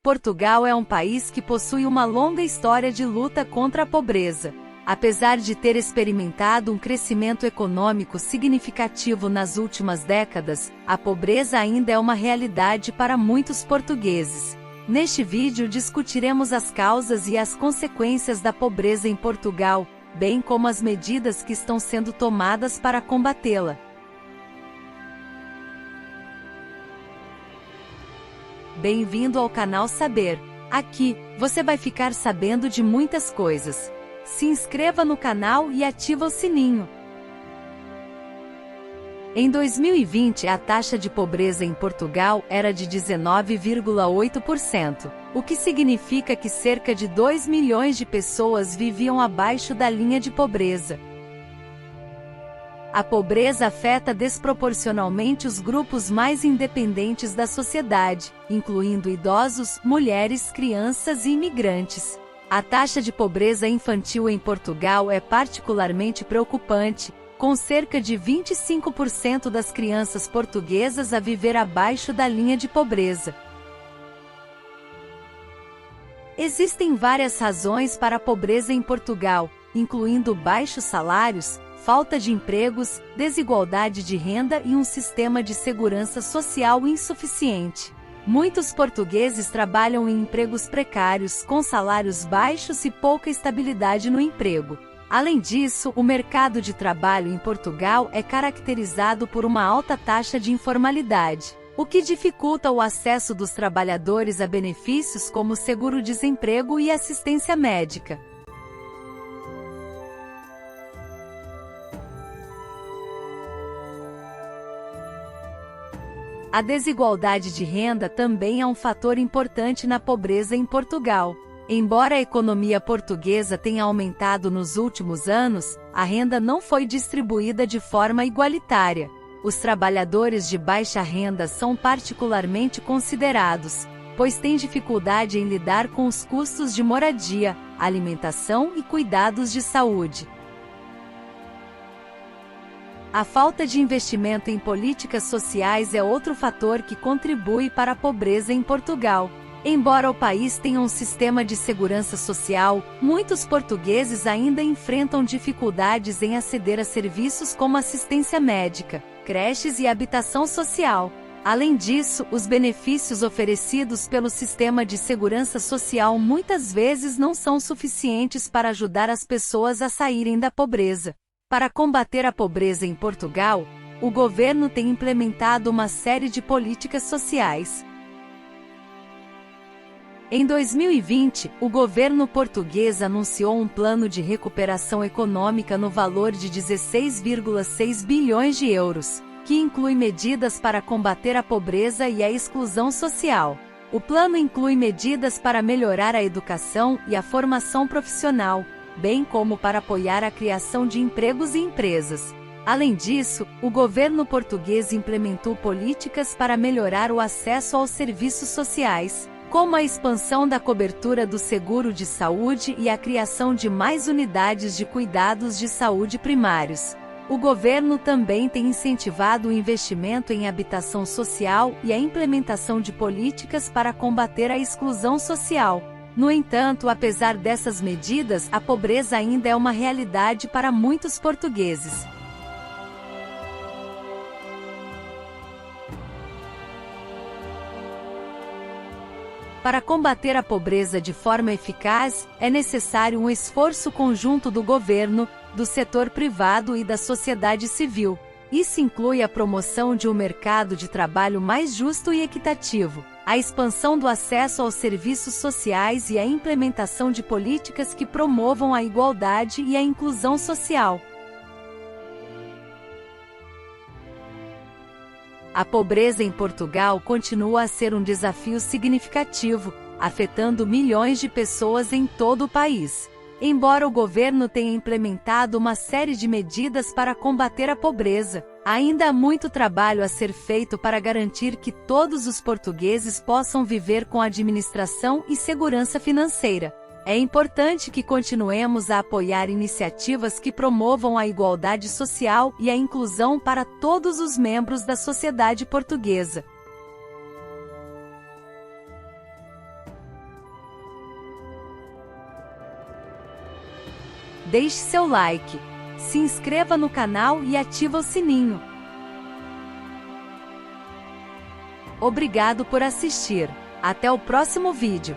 Portugal é um país que possui uma longa história de luta contra a pobreza. Apesar de ter experimentado um crescimento econômico significativo nas últimas décadas, a pobreza ainda é uma realidade para muitos portugueses. Neste vídeo discutiremos as causas e as consequências da pobreza em Portugal, bem como as medidas que estão sendo tomadas para combatê-la. Bem-vindo ao canal Saber. Aqui, você vai ficar sabendo de muitas coisas. Se inscreva no canal e ativa o sininho. Em 2020, a taxa de pobreza em Portugal era de 19,8%, o que significa que cerca de 2 milhões de pessoas viviam abaixo da linha de pobreza. A pobreza afeta desproporcionalmente os grupos mais independentes da sociedade, incluindo idosos, mulheres, crianças e imigrantes. A taxa de pobreza infantil em Portugal é particularmente preocupante, com cerca de 25% das crianças portuguesas a viver abaixo da linha de pobreza. Existem várias razões para a pobreza em Portugal, incluindo baixos salários, falta de empregos, desigualdade de renda e um sistema de segurança social insuficiente. Muitos portugueses trabalham em empregos precários, com salários baixos e pouca estabilidade no emprego. Além disso, o mercado de trabalho em Portugal é caracterizado por uma alta taxa de informalidade, o que dificulta o acesso dos trabalhadores a benefícios como seguro-desemprego e assistência médica. A desigualdade de renda também é um fator importante na pobreza em Portugal. Embora a economia portuguesa tenha aumentado nos últimos anos, a renda não foi distribuída de forma igualitária. Os trabalhadores de baixa renda são particularmente considerados, pois têm dificuldade em lidar com os custos de moradia, alimentação e cuidados de saúde. A falta de investimento em políticas sociais é outro fator que contribui para a pobreza em Portugal. Embora o país tenha um sistema de segurança social, muitos portugueses ainda enfrentam dificuldades em aceder a serviços como assistência médica, creches e habitação social. Além disso, os benefícios oferecidos pelo sistema de segurança social muitas vezes não são suficientes para ajudar as pessoas a saírem da pobreza. Para combater a pobreza em Portugal, o governo tem implementado uma série de políticas sociais. Em 2020, o governo português anunciou um plano de recuperação econômica no valor de 16,6 bilhões de euros, que inclui medidas para combater a pobreza e a exclusão social. O plano inclui medidas para melhorar a educação e a formação profissional, bem como para apoiar a criação de empregos e empresas. Além disso, o governo português implementou políticas para melhorar o acesso aos serviços sociais, como a expansão da cobertura do seguro de saúde e a criação de mais unidades de cuidados de saúde primários. O governo também tem incentivado o investimento em habitação social e a implementação de políticas para combater a exclusão social. No entanto, apesar dessas medidas, a pobreza ainda é uma realidade para muitos portugueses. Para combater a pobreza de forma eficaz, é necessário um esforço conjunto do governo, do setor privado e da sociedade civil. Isso inclui a promoção de um mercado de trabalho mais justo e equitativo, a expansão do acesso aos serviços sociais e a implementação de políticas que promovam a igualdade e a inclusão social. A pobreza em Portugal continua a ser um desafio significativo, afetando milhões de pessoas em todo o país. Embora o governo tenha implementado uma série de medidas para combater a pobreza, ainda há muito trabalho a ser feito para garantir que todos os portugueses possam viver com administração e segurança financeira. É importante que continuemos a apoiar iniciativas que promovam a igualdade social e a inclusão para todos os membros da sociedade portuguesa. Deixe seu like, se inscreva no canal e ativa o sininho. Obrigado por assistir. Até o próximo vídeo.